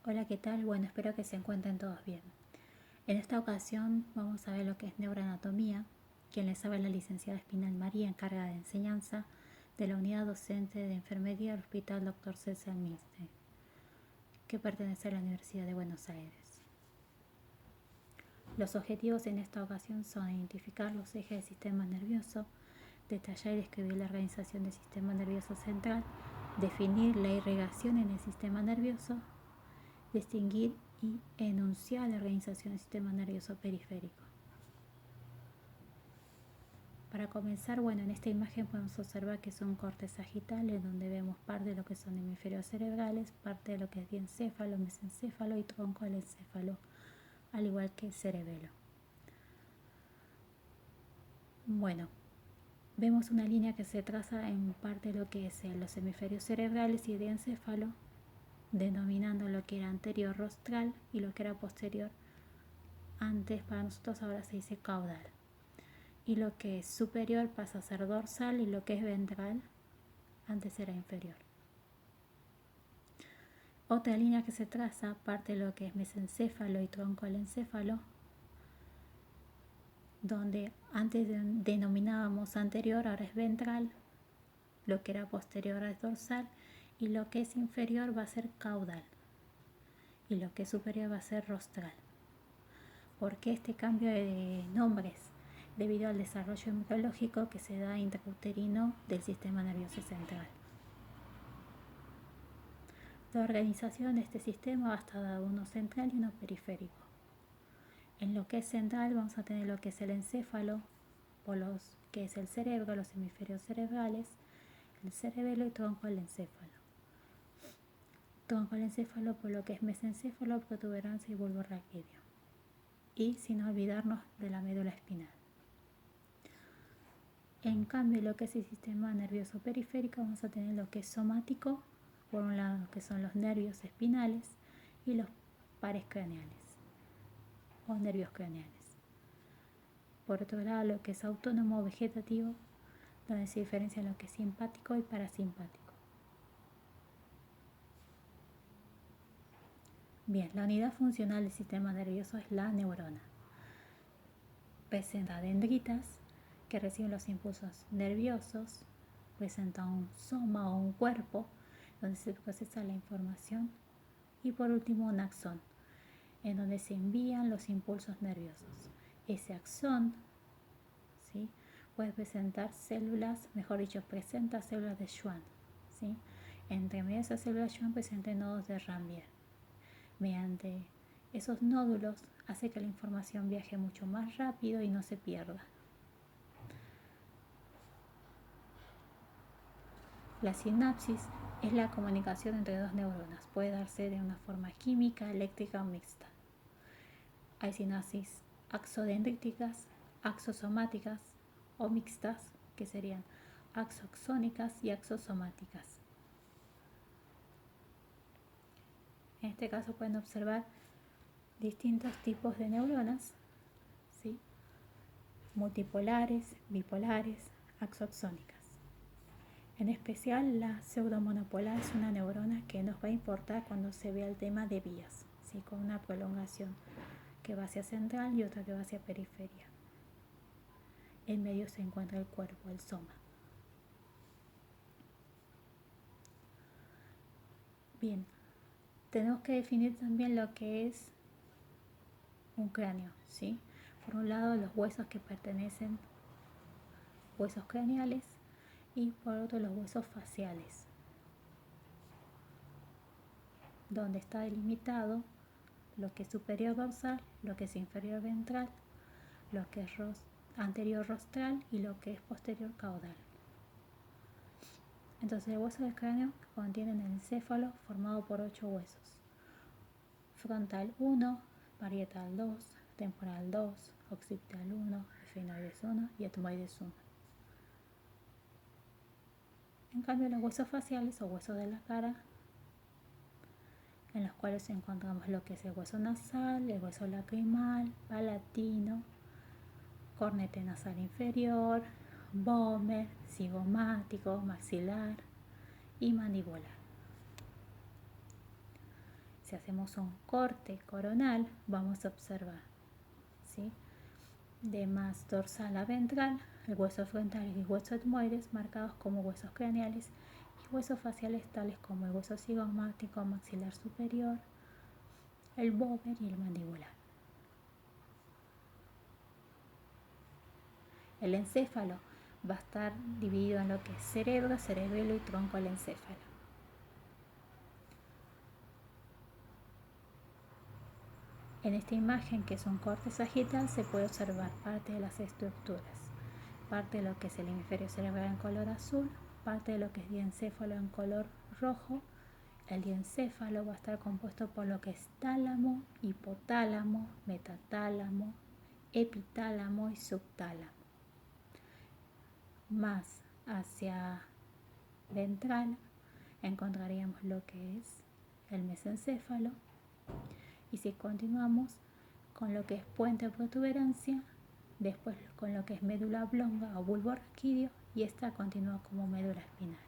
Hola, ¿qué tal? Bueno, espero que se encuentren todos bien. En esta ocasión vamos a ver lo que es neuroanatomía. Quien les habla es la licenciada Espinal María, encargada de enseñanza de la unidad docente de enfermería del Hospital Dr. César Milstein, que pertenece a la Universidad de Buenos Aires. Los objetivos en esta ocasión son identificar los ejes del sistema nervioso, detallar y describir la organización del sistema nervioso central, definir la irrigación en el sistema nervioso, distinguir y enunciar la organización del sistema nervioso periférico. Para comenzar, bueno, en esta imagen podemos observar que es un corte sagital en donde vemos parte de lo que son hemisferios cerebrales, parte de lo que es diencéfalo, mesencéfalo y tronco del encéfalo, al igual que el cerebelo. Bueno, vemos una línea que se traza en parte de lo que es los hemisferios cerebrales y diencéfalo, denominando lo que era anterior rostral y lo que era posterior. Antes para nosotros ahora se dice caudal. Y lo que es superior pasa a ser dorsal y lo que es ventral antes era inferior. Otra línea que se traza parte de lo que es mesencéfalo y tronco del encéfalo, donde antes denominábamos anterior, ahora es ventral, lo que era posterior es dorsal y lo que es inferior va a ser caudal y lo que es superior va a ser rostral. ¿Por qué este cambio de nombres? Debido al desarrollo embriológico que se da intrauterino del sistema nervioso central. La organización de este sistema va a estar dado uno central y uno periférico. En lo que es central vamos a tener lo que es el encéfalo, por los que es el cerebro, los hemisferios cerebrales, el cerebelo y tronco del encéfalo. Tronco del encéfalo por lo que es mesencéfalo, protuberancia y bulbo raquídeo. Y sin olvidarnos de la médula espinal. En cambio, lo que es el sistema nervioso periférico vamos a tener lo que es somático, por un lado que son los nervios espinales y los pares craneales o nervios craneales. Por otro lado, lo que es autónomo vegetativo, donde se diferencia lo que es simpático y parasimpático. Bien, la unidad funcional del sistema nervioso es la neurona. Presenta dendritas que reciben los impulsos nerviosos, presenta un soma o un cuerpo donde se procesa la información y por último un axón, en donde se envían los impulsos nerviosos. Ese axón, ¿sí?, puede presentar células, mejor dicho, presenta células de Schwann, ¿sí? Entre medio de esas células Schwann presenta nodos de Ranvier. Mediante esos nódulos hace que la información viaje mucho más rápido y no se pierda. La sinapsis es la comunicación entre dos neuronas. Puede darse de una forma química, eléctrica o mixta. Hay sinapsis axodendríticas, axosomáticas o mixtas, que serían axoxónicas y axosomáticas. En este caso pueden observar distintos tipos de neuronas, ¿sí?, multipolares, bipolares, axoxónicas. En especial la pseudomonopolar es una neurona que nos va a importar cuando se vea el tema de vías, ¿sí?, con una prolongación que va hacia central y otra que va hacia periferia. En medio se encuentra el cuerpo, el soma. Bien, tenemos que definir también lo que es un cráneo, ¿sí? Por un lado los huesos que pertenecen, huesos craneales, y por otro los huesos faciales, donde está delimitado lo que es superior dorsal, lo que es inferior ventral, lo que es anterior rostral y lo que es posterior caudal. Entonces el hueso del cráneo contiene el encéfalo formado por 8 huesos: frontal 1, parietal 2, temporal 2, occipital 1, efenoides 1 y etmoides 1. En cambio los huesos faciales o huesos de la cara, en los cuales encontramos lo que es el hueso nasal, el hueso lacrimal, palatino, cornete nasal inferior, vómer, cigomático, maxilar y mandibular. Si hacemos un corte coronal, vamos a observar, ¿sí?, de más dorsal a ventral, el hueso frontal y el hueso etmoides marcados como huesos craneales y huesos faciales tales como el hueso cigomático, maxilar superior, el bóver y el mandibular. El encéfalo va a estar dividido en lo que es cerebro, cerebelo y tronco del encéfalo. En esta imagen, que es un corte sagital, se puede observar parte de las estructuras, parte de lo que es el hemisferio cerebral en color azul, parte de lo que es diencéfalo en color rojo. El diencéfalo va a estar compuesto por lo que es tálamo, hipotálamo, metatálamo, epitálamo y subtálamo. Más hacia ventral encontraríamos lo que es el mesencéfalo, y si continuamos con lo que es puente o protuberancia, después con lo que es médula oblonga o bulbo raquídeo, y esta continúa como médula espinal.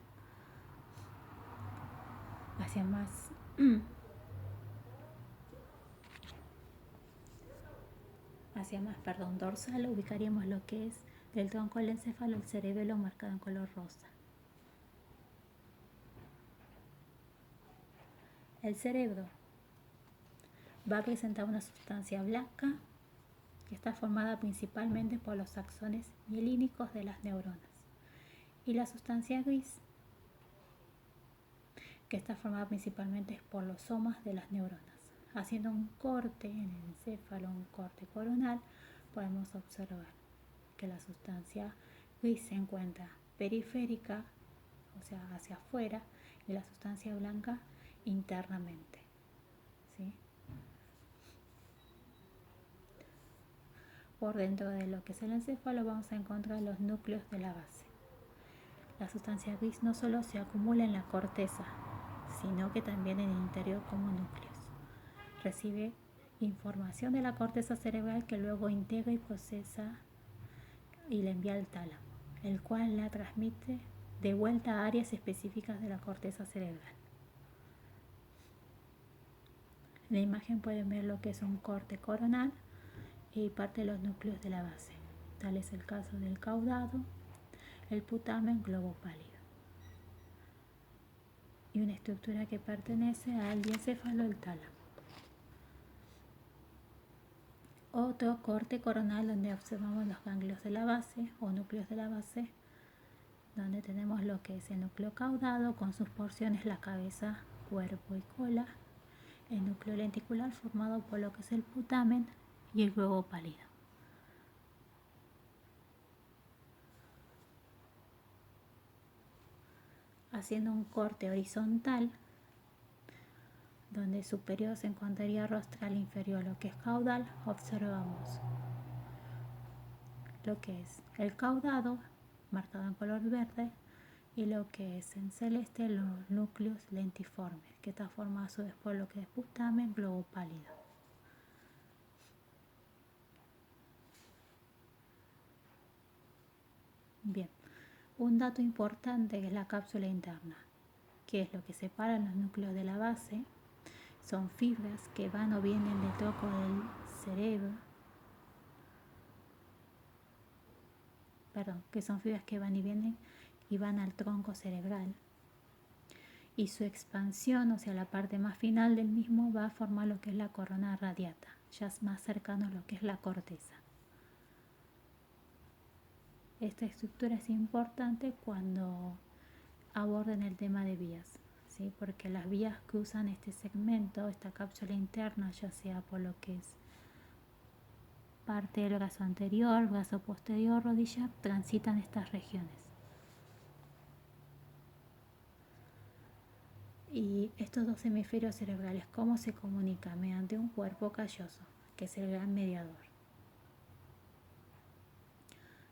Hacia más dorsal ubicaríamos lo que es del tronco del encéfalo el cerebelo marcado en color rosa. El cerebro va a presentar una sustancia blanca que está formada principalmente por los axones mielínicos de las neuronas, y la sustancia gris que está formada principalmente por los somas de las neuronas. Haciendo un corte en el encéfalo, un corte coronal, podemos observar que la sustancia gris se encuentra periférica, o sea, hacia afuera, y la sustancia blanca internamente, ¿sí? Por dentro de lo que es el encéfalo vamos a encontrar los núcleos de la base. La sustancia gris no solo se acumula en la corteza, sino que también en el interior como núcleos. Recibe información de la corteza cerebral que luego integra y procesa y la envía al tálamo, el cual la transmite de vuelta a áreas específicas de la corteza cerebral. En la imagen pueden ver lo que es un corte coronal y parte de los núcleos de la base. Tal es el caso del caudado, el putamen, globo pálido. Y una estructura que pertenece al diencéfalo, el tálamo. Otro corte coronal donde observamos los ganglios de la base o núcleos de la base, donde tenemos lo que es el núcleo caudado con sus porciones la cabeza, cuerpo y cola, el núcleo lenticular formado por lo que es el putamen y el globo pálido. Haciendo un corte horizontal, donde superior se encontraría rostral, inferior lo que es caudal, observamos lo que es el caudado, marcado en color verde, y lo que es en celeste los núcleos lentiformes, que está formado a su vez por lo que es putamen, globo pálido. Bien, un dato importante es la cápsula interna, que es lo que separa los núcleos de la base. Son fibras que van o vienen del tronco del cerebro, que son fibras que van y vienen y van al tronco cerebral. Y su expansión, o sea, la parte más final del mismo, va a formar lo que es la corona radiata, ya es más cercano a lo que es la corteza. Esta estructura es importante cuando aborden el tema de vías, ¿sí? Porque las vías que usan este segmento, esta cápsula interna, ya sea por lo que es parte del brazo anterior, brazo posterior, rodilla, transitan estas regiones. Y estos dos hemisferios cerebrales, ¿cómo se comunican? Mediante un cuerpo calloso, que es el gran mediador.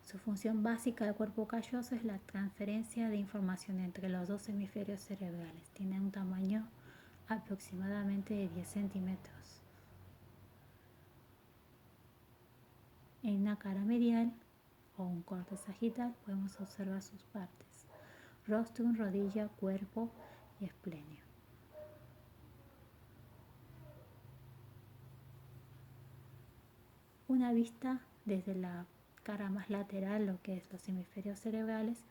Su función básica del cuerpo calloso es la transferencia de información entre los dos hemisferios cerebrales. Tiene un tamaño aproximadamente de 10 centímetros. En una cara medial o un corte sagital podemos observar sus partes: rostrum, rodilla, cuerpo y esplenio. una vista desde la cara más lateral, lo que es los hemisferios cerebrales,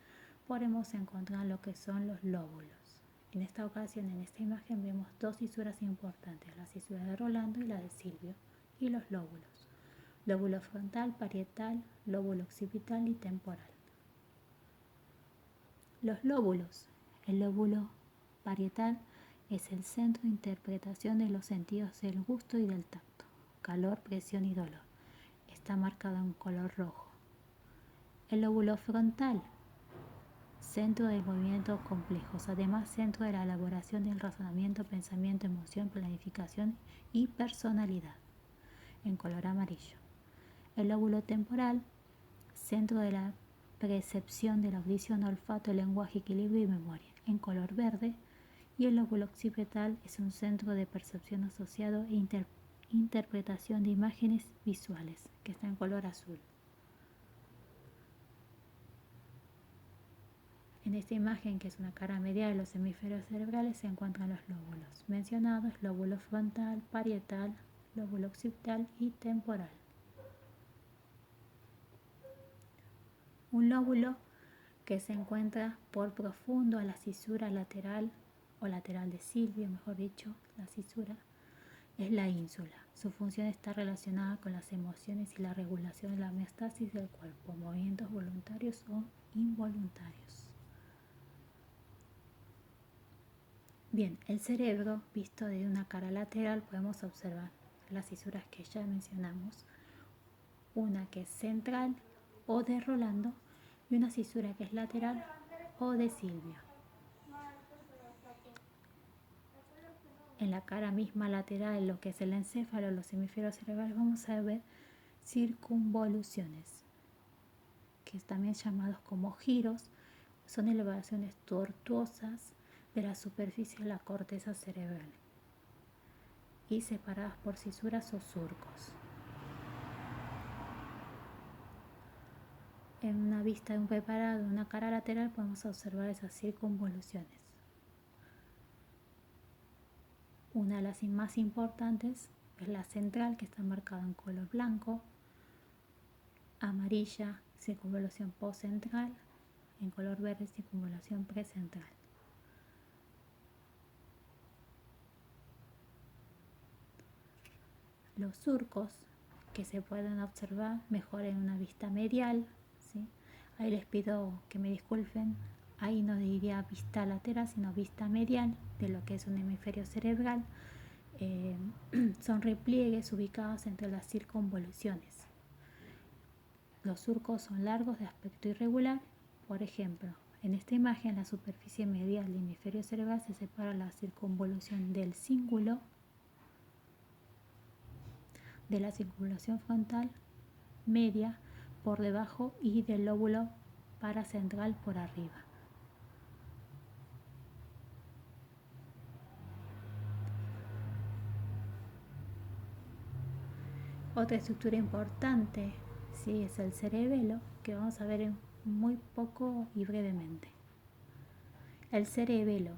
podemos encontrar lo que son los lóbulos. En esta ocasión, en esta imagen, vemos dos cisuras importantes, la cisura de Rolando y la de Silvio, y los lóbulos. Lóbulo frontal, parietal, lóbulo occipital y temporal. Los lóbulos. El lóbulo parietal es el centro de interpretación de los sentidos del gusto y del tacto, calor, presión y dolor. Está marcado en color rojo. El lóbulo frontal, centro de movimientos complejos, además centro de la elaboración del razonamiento, pensamiento, emoción, planificación y personalidad, en color amarillo. El lóbulo temporal, centro de la percepción de la audición, olfato, lenguaje, equilibrio y memoria, en color verde. Y el lóbulo occipital es un centro de percepción asociado e interpretación de imágenes visuales, que está en color azul. En esta imagen, que es una cara medial de los hemisferios cerebrales, se encuentran los lóbulos mencionados: lóbulo frontal, parietal, lóbulo occipital y temporal. Un lóbulo que se encuentra por profundo a la cisura lateral o lateral de Silvio, mejor dicho, la cisura, es la ínsula. Su función está relacionada con las emociones y la regulación de la homeostasis del cuerpo, movimientos voluntarios o involuntarios. Bien, el cerebro, visto desde una cara lateral, podemos observar las cisuras que ya mencionamos, una que es central o de Rolando y una cisura que es lateral o de Silvio. En la cara misma lateral, lo que es el encéfalo, los hemisferios cerebrales, vamos a ver circunvoluciones, que es también llamados como giros, son elevaciones tortuosas de la superficie de la corteza cerebral y separadas por cisuras o surcos. En una vista de un preparado, en una cara lateral, podemos observar esas circunvoluciones. Una de las más importantes es la central, que está marcada en color blanco, amarilla, circunvolución postcentral, en color verde, circunvolución precentral. Los surcos que se pueden observar mejor en una vista medial, ¿sí? Ahí les pido que me disculpen, ahí no diría vista lateral, sino vista medial de lo que es un hemisferio cerebral. Son repliegues ubicados entre las circunvoluciones. Los surcos son largos, de aspecto irregular. Por ejemplo, en esta imagen, la superficie medial del hemisferio cerebral se separa la circunvolución del cíngulo de la circunvolución frontal media por debajo y del lóbulo paracentral por arriba. Otra estructura importante, sí, es el cerebelo, que vamos a ver muy poco y brevemente. El cerebelo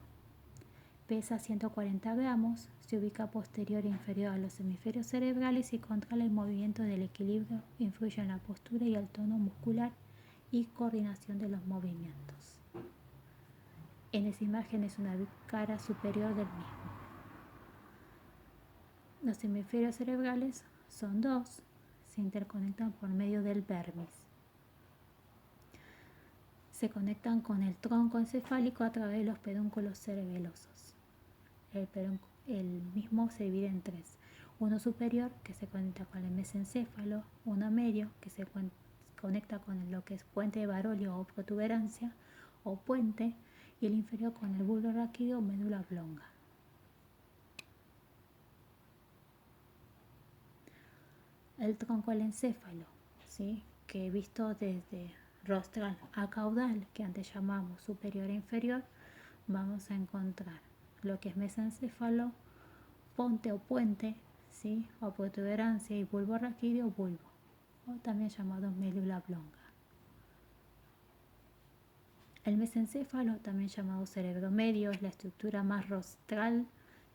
pesa 140 gramos, se ubica posterior e inferior a los hemisferios cerebrales y controla el movimiento del equilibrio, influye en la postura y el tono muscular y coordinación de los movimientos. En esa imagen es una cara superior del mismo. Los hemisferios cerebrales son dos, se interconectan por medio del vermis. Se conectan con el tronco encefálico a través de los pedúnculos cerebelosos. El mismo se divide en tres: uno superior, que se conecta con el mesencéfalo; uno medio, que se conecta con lo que es puente de Barolio o protuberancia o puente, y el inferior con el bulbo raquídeo o médula oblonga. El tronco del encéfalo, ¿sí?, que visto desde rostral a caudal, que antes llamamos superior e inferior, vamos a encontrar lo que es mesencéfalo, ponte o puente, ¿sí?, o protuberancia, y bulbo raquídeo o bulbo, o también llamado médula oblonga. El mesencéfalo, también llamado cerebro medio, es la estructura más rostral,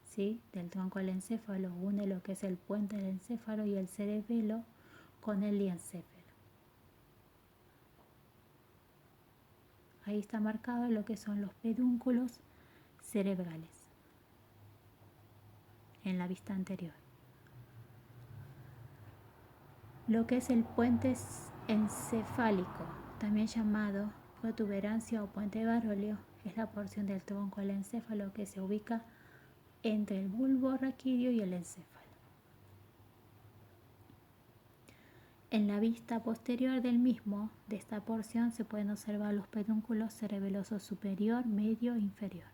¿sí?, del tronco del encéfalo. Une lo que es el puente del encéfalo y el cerebelo con el diencéfalo. Ahí está marcado lo que son los pedúnculos cerebrales en la vista anterior. Lo que es el puente encefálico, también llamado protuberancia o puente de Barolio, es la porción del tronco del encéfalo que se ubica entre el bulbo raquídeo y el encéfalo. En la vista posterior del mismo, de esta porción, se pueden observar los pedúnculos cerebelosos superior, medio e inferior.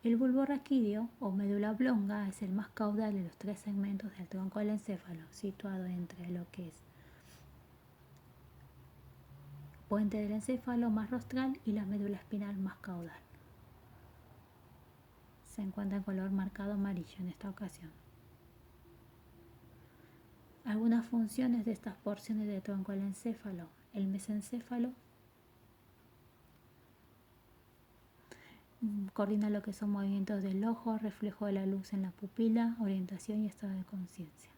El bulbo raquídeo o médula oblonga es el más caudal de los tres segmentos del tronco del encéfalo, situado entre lo que es puente del encéfalo más rostral y la médula espinal más caudal. Se encuentra en color marcado amarillo en esta ocasión. Algunas funciones de estas porciones del tronco del encéfalo: el mesencéfalo coordina lo que son movimientos del ojo, reflejo de la luz en la pupila, orientación y estado de conciencia.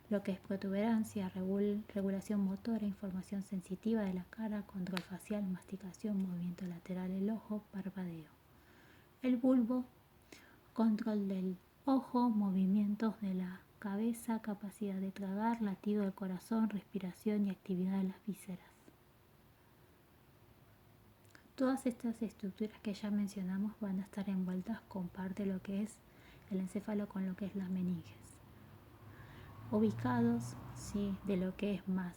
Lo que es protuberancia, regulación motora, información sensitiva de la cara, control facial, masticación, movimiento lateral del ojo, parpadeo. El bulbo, control del ojo, movimientos de la cabeza, capacidad de tragar, latido del corazón, respiración y actividad de las vísceras. Todas estas estructuras que ya mencionamos van a estar envueltas con parte de lo que es el encéfalo con lo que es las meninges. Ubicados, ¿sí?, de lo que es más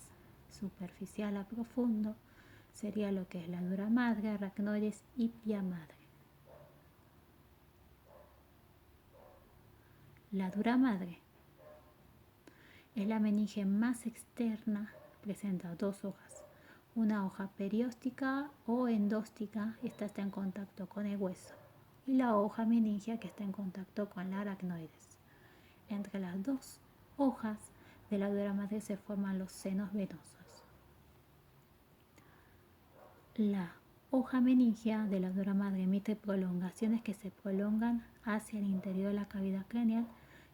superficial a profundo, sería lo que es la dura madre, aracnoides y pía madre. La dura madre es la meninge más externa, presenta dos hojas. Una hoja perióstica o endóstica, esta está en contacto con el hueso, y la hoja meningea que está en contacto con la aracnoides. Entre las dos hojas de la dura madre se forman los senos venosos. La hoja meningea de la dura madre emite prolongaciones que se prolongan hacia el interior de la cavidad craneal,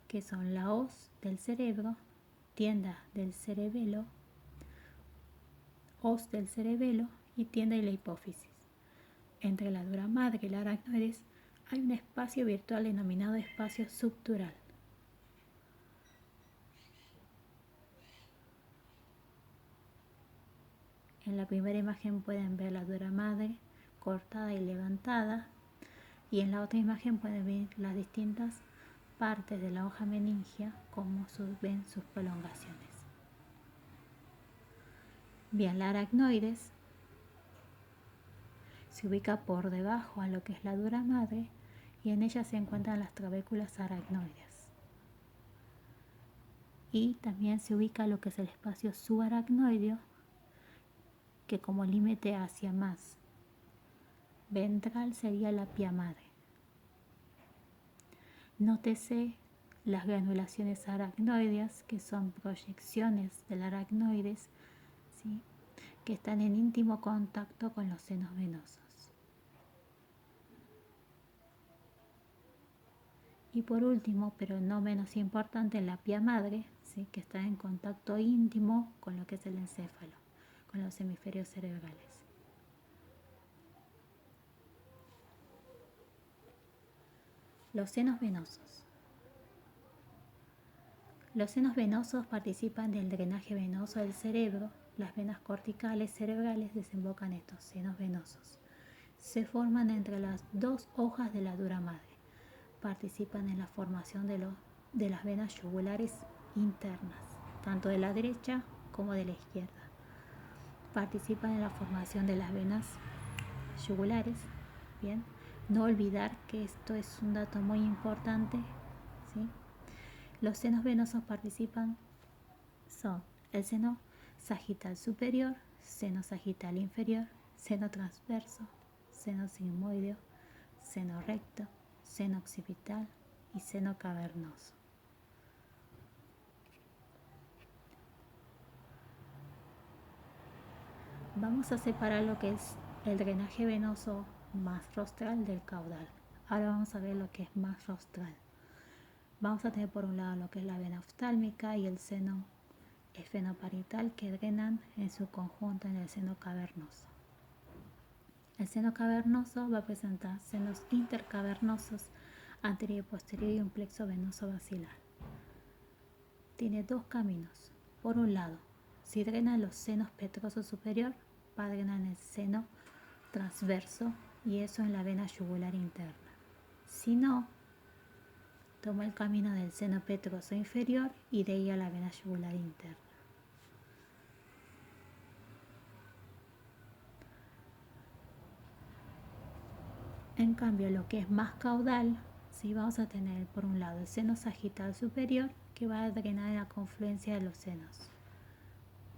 que son la hoz del cerebro, tienda del cerebelo, hoz del cerebelo y tienda de la hipófisis. Entre la dura madre y la aracnoides hay un espacio virtual denominado espacio subdural. En la primera imagen pueden ver la dura madre cortada y levantada, y en la otra imagen pueden ver las distintas partes de la hoja meningea, como ven sus prolongaciones. Bien, la aracnoides se ubica por debajo a lo que es la dura madre, y en ella se encuentran las trabéculas aracnoides. Y también se ubica lo que es el espacio subaracnoideo, que como límite hacia más ventral sería la pía madre. Nótese las granulaciones aracnoideas, que son proyecciones del aracnoides, ¿sí?, que están en íntimo contacto con los senos venosos. Y por último, pero no menos importante, la pía madre, ¿sí?, que está en contacto íntimo con lo que es el encéfalo, con los hemisferios cerebrales. Los senos venosos. Los senos venosos participan del drenaje venoso del cerebro. Las venas corticales cerebrales desembocan estos senos venosos. Se forman entre las dos hojas de la dura madre. Participan en la formación de las venas yugulares internas, tanto de la derecha como de la izquierda. Participan en la formación de las venas yugulares. Bien, no olvidar que esto es un dato muy importante, ¿sí? Los senos venosos participan son el seno sagital superior, seno sagital inferior, seno transverso, seno sigmoideo, seno recto, seno occipital y seno cavernoso. Vamos a separar lo que es el drenaje venoso más rostral del caudal. Ahora vamos a ver lo que es más rostral. vamos a tener por un lado lo que es la vena oftálmica y el seno esfenoparietal que drenan en su conjunto en el seno cavernoso. El seno cavernoso va a presentar senos intercavernosos anterior y posterior y un plexo venoso basilar. Tiene dos caminos. Por un lado, si drena los senos petroso superior, va a drenar el seno transverso y eso en la vena yugular interna. Si no, toma el camino del seno petroso inferior y de ahí a la vena yugular interna. En cambio, lo que es más caudal, sí, vamos a tener por un lado el seno sagital superior que va a drenar en la confluencia de los senos.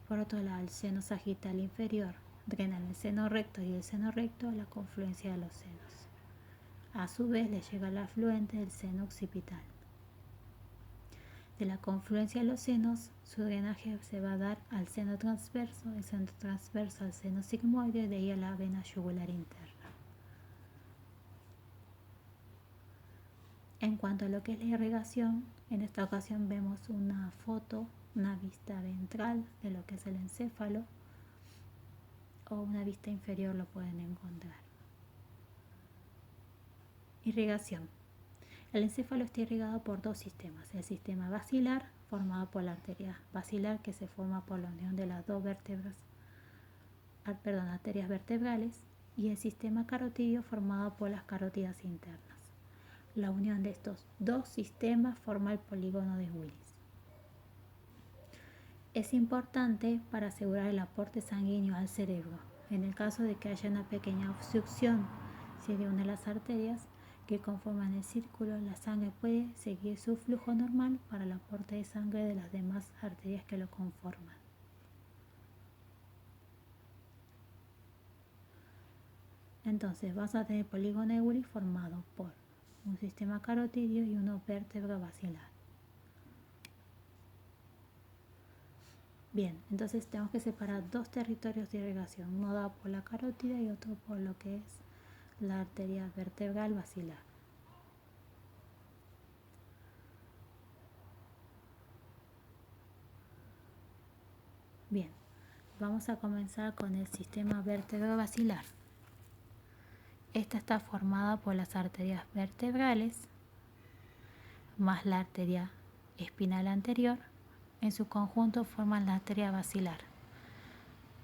Por otro lado, el seno sagital inferior drena en el seno recto y el seno recto a la confluencia de los senos. A su vez le llega el afluente del seno occipital. De la confluencia de los senos, su drenaje se va a dar al seno transverso, el seno transverso al seno sigmoide y de ahí a la vena yugular interna. En cuanto a lo que es la irrigación, en esta ocasión vemos una foto, una vista ventral de lo que es el encéfalo o una vista inferior lo pueden encontrar. Irrigación. El encéfalo está irrigado por dos sistemas. El sistema basilar, formado por la arteria basilar que se forma por la unión de las dos arterias vertebrales, y el sistema carotidio formado por las carótidas internas. La unión de estos dos sistemas forma el polígono de Willis. Es importante para asegurar el aporte sanguíneo al cerebro. En el caso de que haya una pequeña obstrucción de una de las arterias que conforman el círculo, la sangre puede seguir su flujo normal para el aporte de sangre de las demás arterias que lo conforman. Entonces vas a tener polígono de Willis formado por un sistema carotidio y uno vértebro basilar. Bien, entonces tenemos que separar dos territorios de irrigación, uno dado por la carótida y otro por lo que es la arteria vertebral basilar. Bien, vamos a comenzar con el sistema vértebro basilar. Esta está formada por las arterias vertebrales más la arteria espinal anterior. En su conjunto forman la arteria basilar.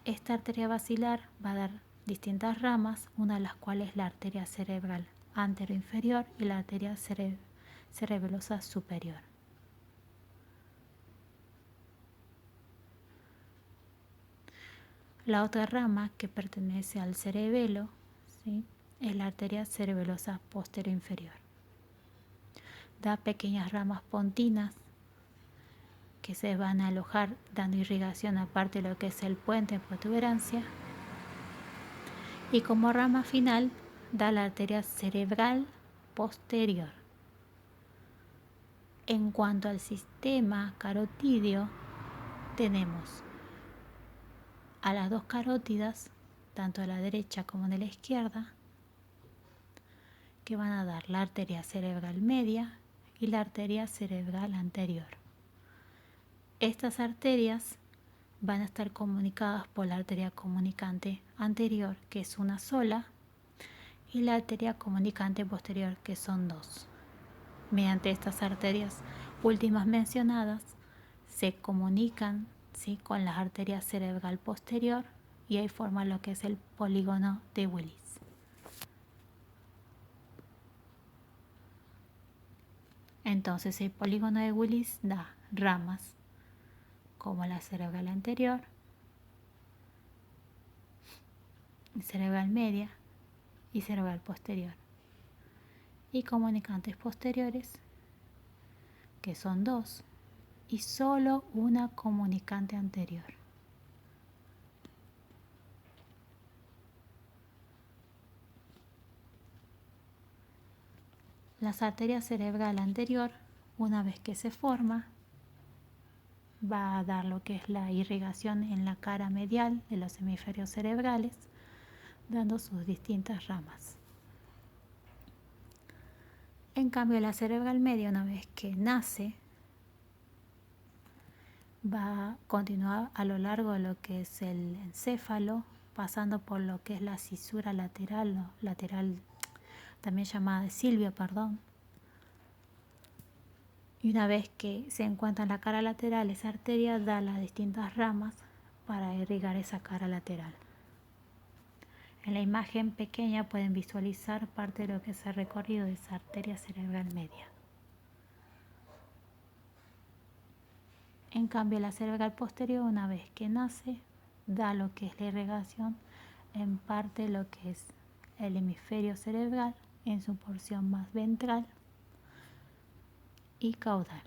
Esta arteria basilar va a dar distintas ramas, una de las cuales es la arteria cerebral anteroinferior y la arteria cerebelosa superior. La otra rama que pertenece al cerebelo, ¿sí?, es la arteria cerebelosa posterior-inferior. Da pequeñas ramas pontinas que se van a alojar dando irrigación aparte de lo que es el puente en protuberancia. Y como rama final da la arteria cerebral posterior. En cuanto al sistema carotidio, tenemos a las dos carótidas, tanto a la derecha como a la izquierda, que van a dar la arteria cerebral media y la arteria cerebral anterior. Estas arterias van a estar comunicadas por la arteria comunicante anterior, que es una sola, y la arteria comunicante posterior, que son dos. Mediante estas arterias últimas mencionadas se comunican, ¿sí?, con la arteria cerebral posterior y ahí forma lo que es el polígono de Willis. Entonces el polígono de Willis da ramas como la cerebral anterior, cerebral media y cerebral posterior, y comunicantes posteriores, que son dos, y solo una comunicante anterior. Las arterias cerebral anterior, una vez que se forma, va a dar lo que es la irrigación en la cara medial de los hemisferios cerebrales, dando sus distintas ramas. En cambio, la cerebral media, una vez que nace, va a continuar a lo largo de lo que es el encéfalo, pasando por lo que es la cisura lateral, o lateral también llamada de Silvio, perdón. Y una vez que se encuentra en la cara lateral, esa arteria da las distintas ramas para irrigar esa cara lateral. En la imagen pequeña pueden visualizar parte de lo que es el recorrido de esa arteria cerebral media. En cambio, la cerebral posterior, una vez que nace, da lo que es la irrigación en parte de lo que es el hemisferio cerebral, en su porción más ventral y caudal.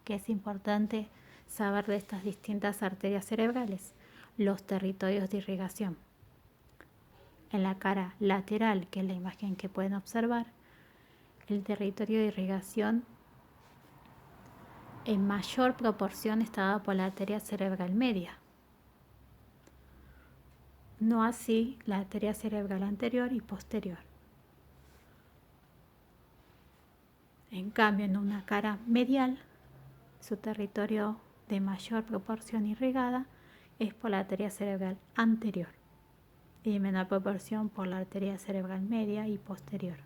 Que es importante saber de estas distintas arterias cerebrales, los territorios de irrigación. En la cara lateral, que es la imagen que pueden observar, el territorio de irrigación en mayor proporción está dado por la arteria cerebral media. No así la arteria cerebral anterior y posterior. En cambio, en una cara medial, su territorio de mayor proporción irrigada es por la arteria cerebral anterior y de menor proporción por la arteria cerebral media y posterior.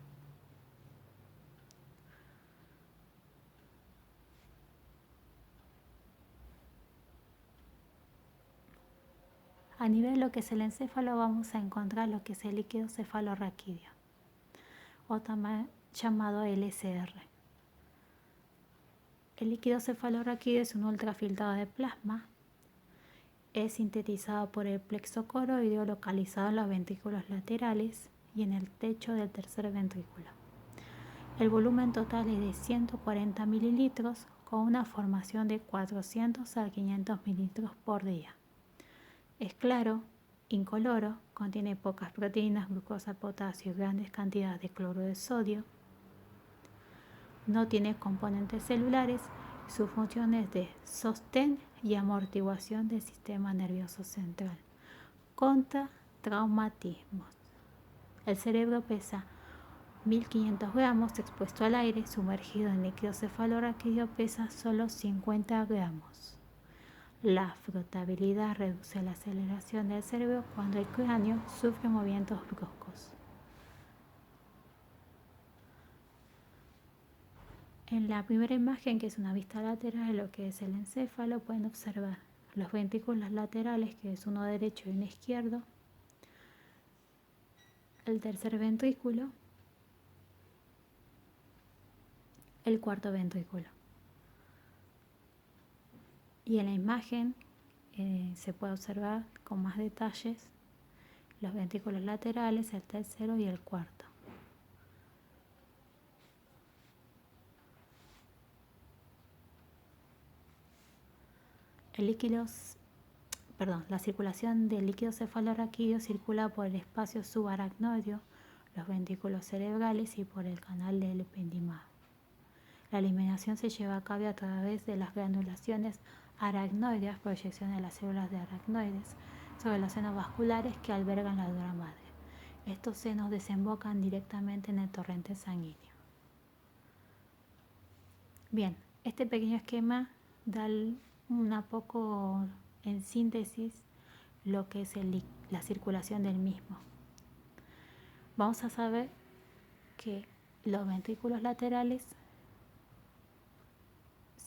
A nivel de lo que es el encéfalo vamos a encontrar lo que es el líquido cefalorraquídeo, o también llamado LCR. El líquido cefalorraquídeo es un ultrafiltrado de plasma. Es sintetizado por el plexo coroideo localizado en los ventrículos laterales y en el techo del tercer ventrículo. El volumen total es de 140 mililitros con una formación de 400 a 500 mililitros por día. Es claro, incoloro, contiene pocas proteínas, glucosa, potasio y grandes cantidades de cloruro de sodio. No tiene componentes celulares. Su función es de sostén y amortiguación del sistema nervioso central contra traumatismos. El cerebro pesa 1500 gramos expuesto al aire, sumergido en líquido cefalorraquídeo pesa solo 50 gramos. La flotabilidad reduce la aceleración del cerebro cuando el cráneo sufre movimientos bruscos. En la primera imagen, que es una vista lateral de lo que es el encéfalo, pueden observar los ventrículos laterales, que es uno derecho y uno izquierdo, el tercer ventrículo, el cuarto ventrículo. Y en la imagen se puede observar con más detalles los ventrículos laterales, el tercero y el cuarto. La circulación del líquido cefalorraquídeo circula por el espacio subaracnoideo, los ventrículos cerebrales y por el canal del ependimado. La eliminación se lleva a cabo a través de las granulaciones aracnoideas, proyección de las células de aracnoides sobre los senos vasculares que albergan la dura madre. Estos senos desembocan directamente en el torrente sanguíneo. Bien, este pequeño esquema da un poco en síntesis lo que es la circulación del mismo. Vamos a saber que los ventrículos laterales,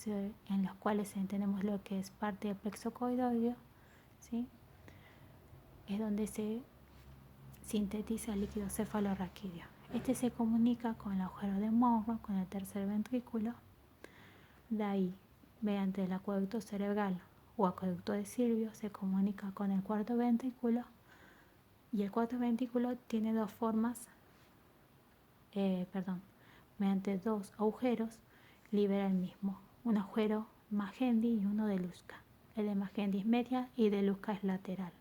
en los cuales tenemos lo que es parte del plexo coidoideo, ¿sí?, es donde se sintetiza el líquido cefalorraquídeo. Este se comunica con el agujero de Monro, con el tercer ventrículo. De ahí, mediante el acueducto cerebral o acueducto de Silvio, se comunica con el cuarto ventrículo, y el cuarto ventrículo tiene dos formas, mediante dos agujeros libera el mismo, un agujero Magendie y uno de Luska. El de Magendie es medial y de Luska es lateral.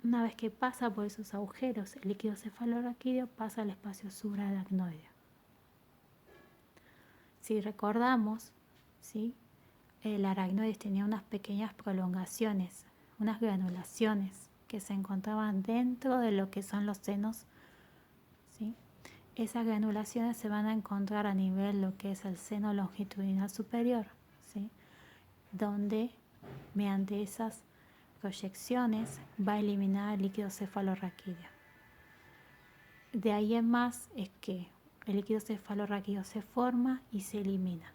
Una vez que pasa por esos agujeros, el líquido cefalorraquídeo pasa al espacio subaracnoideo. Si recordamos, ¿sí?, el aracnoides tenía unas pequeñas prolongaciones, unas granulaciones que se encontraban dentro de lo que son los senos, ¿sí? Esas granulaciones se van a encontrar a nivel lo que es el seno longitudinal superior, ¿sí? Donde mediante esas proyecciones va a eliminar el líquido cefalorraquídeo. De ahí en más es que el líquido cefalorraquídeo se forma y se elimina.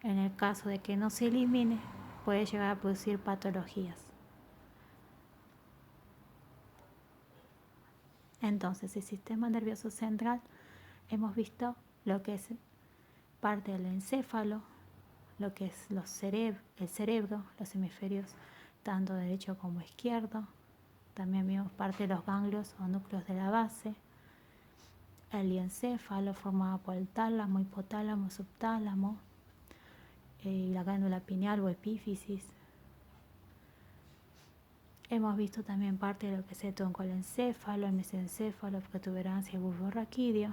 En el caso de que no se elimine, puede llegar a producir patologías. Entonces, el sistema nervioso central, hemos visto lo que es parte del encéfalo, lo que es el cerebro, los hemisferios, tanto derecho como izquierdo. También vimos parte de los ganglios o núcleos de la base. El diencéfalo formado por el tálamo, hipotálamo, subtálamo, y la glándula pineal o epífisis. Hemos visto también parte de lo que es el troncoencéfalo, el mesencéfalo, protuberancia y bulbo raquídeo.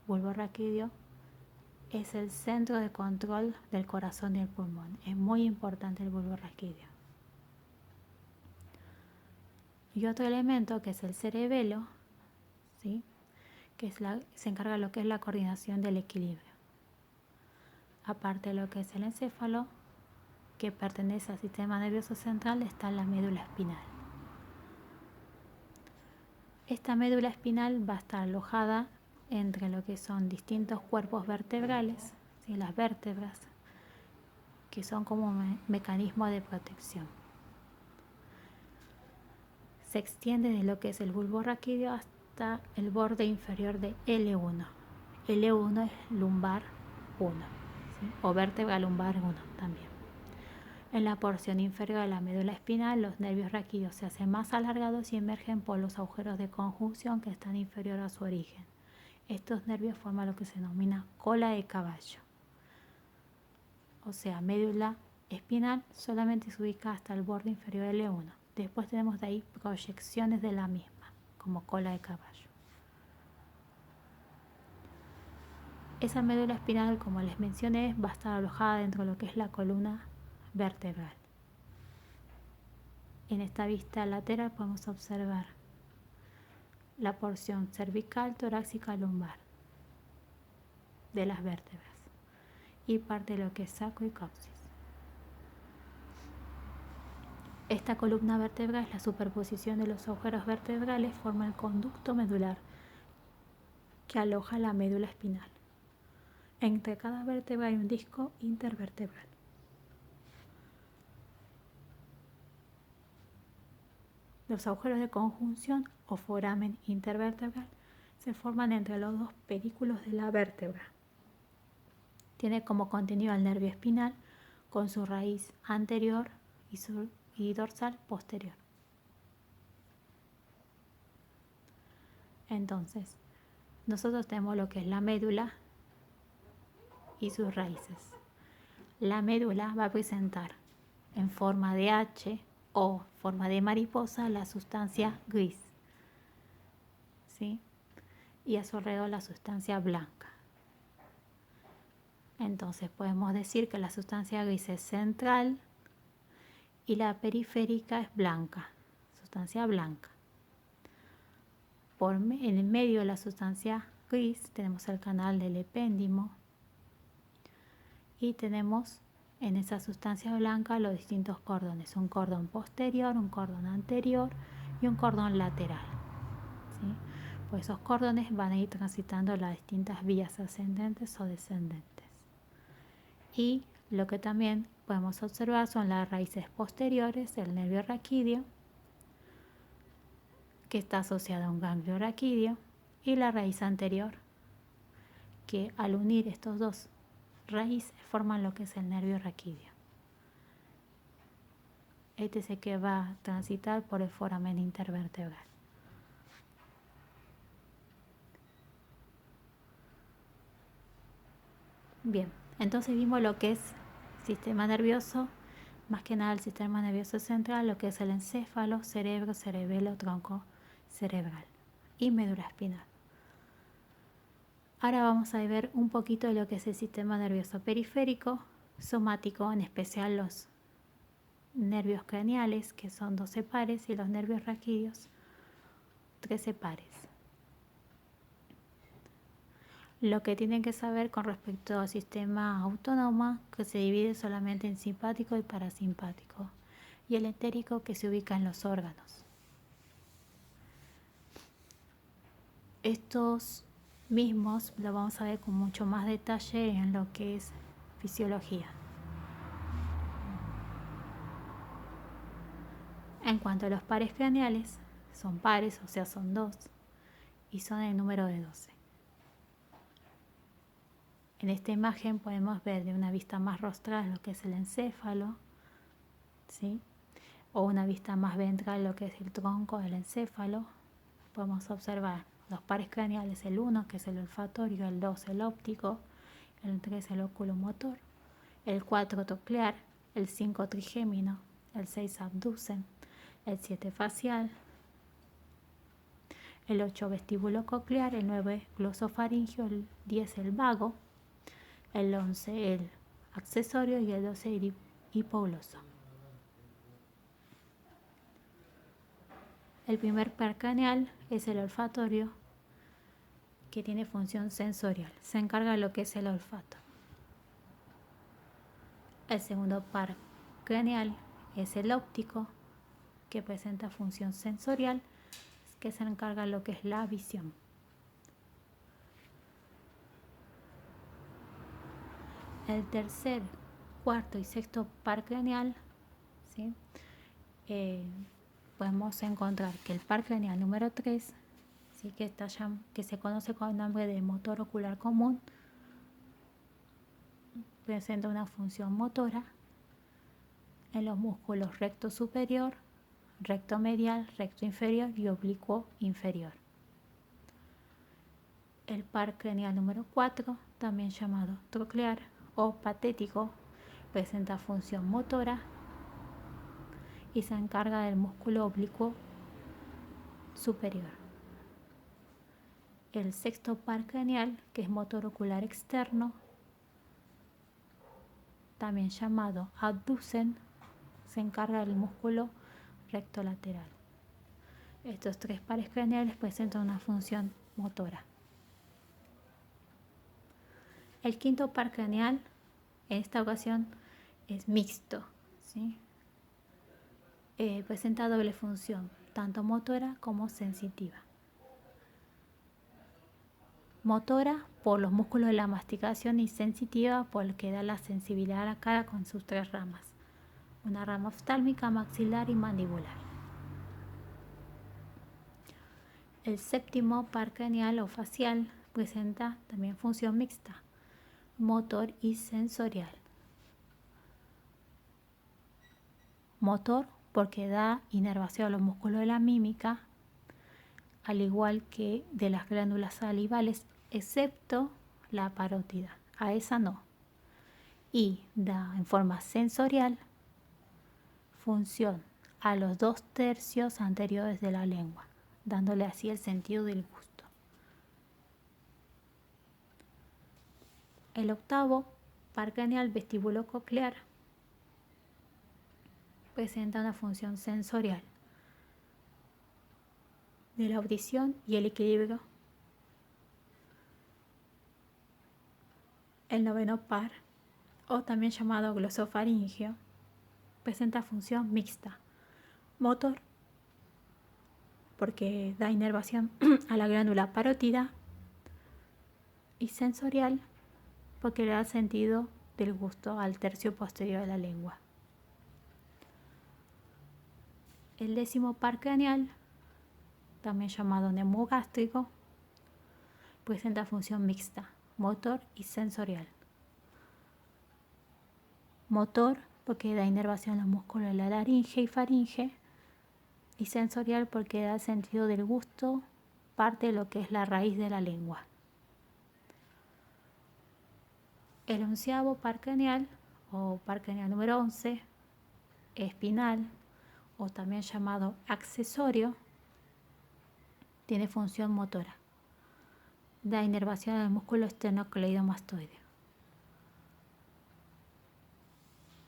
Bulbo raquídeo es el centro de control del corazón y el pulmón. Es muy importante el bulbo raquídeo. Y otro elemento que es el cerebelo, ¿sí? Que se encarga de lo que es la coordinación del equilibrio. Aparte de lo que es el encéfalo, que pertenece al sistema nervioso central, está la médula espinal. Esta médula espinal va a estar alojada entre lo que son distintos cuerpos vertebrales, ¿sí? Las vértebras, que son como un mecanismo de protección. Se extiende desde lo que es el bulbo raquídeo hasta el borde inferior de L1. L1 es lumbar 1, ¿sí? O vértebra lumbar 1 también. En la porción inferior de la médula espinal, los nervios raquídeos se hacen más alargados y emergen por los agujeros de conjunción que están inferior a su origen. Estos nervios forman lo que se denomina cola de caballo. O sea, médula espinal solamente se ubica hasta el borde inferior del L1. Después tenemos de ahí proyecciones de la misma, como cola de caballo. Esa médula espinal, como les mencioné, va a estar alojada dentro de lo que es la columna vertebral. En esta vista lateral podemos observar la porción cervical, torácica, lumbar de las vértebras y parte de lo que es sacro y coxis. Esta columna vertebral es la superposición de los agujeros vertebrales, forma el conducto medular que aloja la médula espinal. Entre cada vértebra hay un disco intervertebral. Los agujeros de conjunción o foramen intervertebral se forman entre los dos pedículos de la vértebra. Tiene como contenido el nervio espinal con su raíz anterior y dorsal posterior. Entonces, nosotros tenemos lo que es la médula y sus raíces. La médula va a presentar en forma de H o forma de mariposa la sustancia gris, ¿sí? Y a su alrededor la sustancia blanca. Entonces podemos decir que la sustancia gris es central y la periférica es blanca, sustancia blanca. En el medio de la sustancia gris tenemos el canal del epéndimo y tenemos en esa sustancia blanca los distintos cordones, un cordón posterior, un cordón anterior y un cordón lateral, ¿sí? Pues esos cordones van a ir transitando las distintas vías ascendentes o descendentes. Y lo que también podemos observar son las raíces posteriores del nervio raquídeo, que está asociada a un ganglio raquídeo, y la raíz anterior, que al unir estos dos raíces forman lo que es el nervio raquídeo. Este es el que va a transitar por el foramen intervertebral. Bien, entonces vimos lo que es sistema nervioso, más que nada el sistema nervioso central, lo que es el encéfalo, cerebro, cerebelo, tronco cerebral y médula espinal. Ahora vamos a ver un poquito de lo que es el sistema nervioso periférico, somático, en especial los nervios craneales, que son 12 pares, y los nervios raquídeos, 13 pares. Lo que tienen que saber con respecto al sistema autónomo, que se divide solamente en simpático y parasimpático, y el entérico, que se ubica en los órganos. Estos mismos lo vamos a ver con mucho más detalle en lo que es fisiología. En cuanto a los pares craneales, son pares, o sea, son 2, y son el número de 12. En esta imagen podemos ver de una vista más rostral lo que es el encéfalo, ¿sí? O una vista más ventral lo que es el tronco del encéfalo. Podemos observar los pares craneales, el 1 que es el olfatorio, el 2 el óptico, el 3 el oculomotor, el 4 troclear, el 5 trigémino, el 6 abducen, el 7 facial, el 8 vestíbulo coclear, el 9 glosofaringio, el 10 el vago, el 11 el accesorio y el 12 el hipogloso. El primer par craneal es el olfatorio, que tiene función sensorial, se encarga de lo que es el olfato. El segundo par craneal es el óptico, que presenta función sensorial, que se encarga de lo que es la visión. El tercer, cuarto y sexto par craneal, ¿sí? Podemos encontrar que el par craneal número 3, ¿sí? que se conoce con el nombre de motor ocular común, presenta una función motora en los músculos recto superior, recto medial, recto inferior y oblicuo inferior. El par craneal número 4, también llamado troclear o patético, presenta función motora y se encarga del músculo oblicuo superior. El sexto par craneal, que es motor ocular externo, también llamado abducen, se encarga del músculo recto lateral. Estos 3 pares craneales presentan una función motora. El quinto par craneal, en esta ocasión, es mixto, ¿sí? Presenta doble función, tanto motora como sensitiva. Motora por los músculos de la masticación y sensitiva por el que da la sensibilidad a la cara con sus 3 ramas, una rama oftálmica, maxilar y mandibular. El séptimo par craneal o facial presenta también función mixta, motor y sensorial. Motor porque da inervación a los músculos de la mímica, al igual que de las glándulas salivales, excepto la parótida, a esa no. Y da en forma sensorial función a los 2/3 anteriores de la lengua, dándole así el sentido del gusto. El octavo par craneal vestíbulo coclear presenta una función sensorial de la audición y el equilibrio. El noveno par, o también llamado glosofaringio, presenta función mixta, motor porque da inervación a la glándula parótida y sensorial porque le da sentido del gusto al tercio posterior de la lengua. El décimo par craneal, también llamado neumogástrico, presenta función mixta, motor y sensorial. Motor porque da inervación a los músculos de la laringe y faringe, y sensorial porque da sentido del gusto, parte de lo que es la raíz de la lengua. El 11º par craneal, o par craneal número 11, espinal, o también llamado accesorio, tiene función motora. Da inervación al músculo esternocleidomastoideo.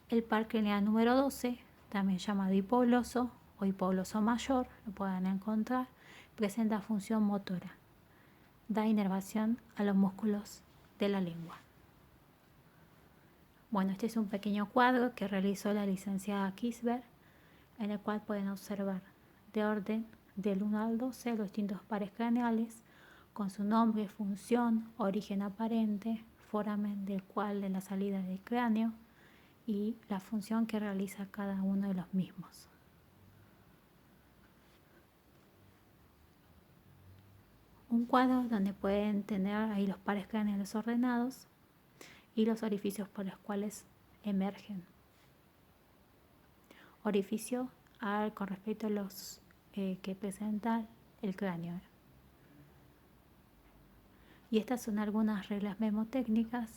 El par craneal número 12 también llamado hipogloso o hipogloso mayor, lo pueden encontrar, presenta función motora, da inervación a los músculos de la lengua. Bueno, este es un pequeño cuadro que realizó la licenciada Kisber, en el cual pueden observar de orden del 1 al 12 los distintos pares craneales con su nombre, función, origen aparente, foramen del cual de la salida del cráneo y la función que realiza cada uno de los mismos. Un cuadro donde pueden tener ahí los pares craneales ordenados y los orificios por los cuales emergen. Orificio con respecto a los que presenta el cráneo. Y estas son algunas reglas mnemotécnicas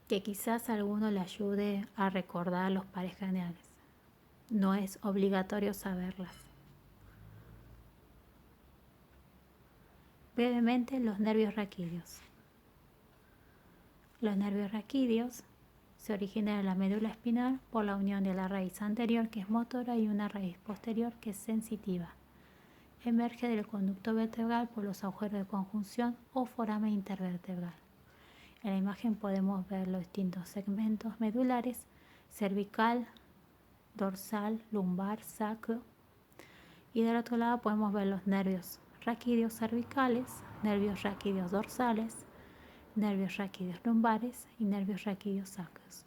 que quizás a alguno le ayude a recordar los pares craneales. No es obligatorio saberlas. Brevemente, los nervios raquídeos. Los nervios raquídeos se originan en la médula espinal por la unión de la raíz anterior, que es motora, y una raíz posterior, que es sensitiva. Emerge del conducto vertebral por los agujeros de conjunción o foramen intervertebral. En la imagen podemos ver los distintos segmentos medulares: cervical, dorsal, lumbar, sacro. Y del otro lado podemos ver los nervios raquídeos cervicales, nervios raquídeos dorsales, nervios raquídeos lumbares y nervios raquídeos sacros.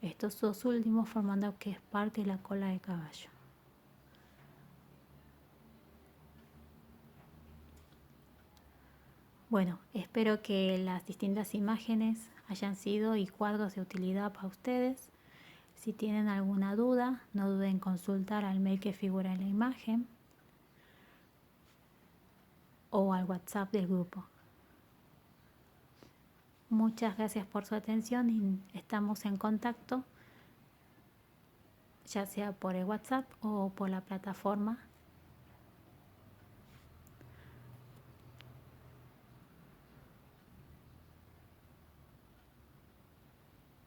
Estos dos últimos formando lo que es parte de la cola de caballo. Bueno, espero que las distintas imágenes hayan sido y cuadros de utilidad para ustedes. Si tienen alguna duda, no duden en consultar al mail que figura en la imagen o al WhatsApp del grupo. Muchas gracias por su atención y estamos en contacto, ya sea por el WhatsApp o por la plataforma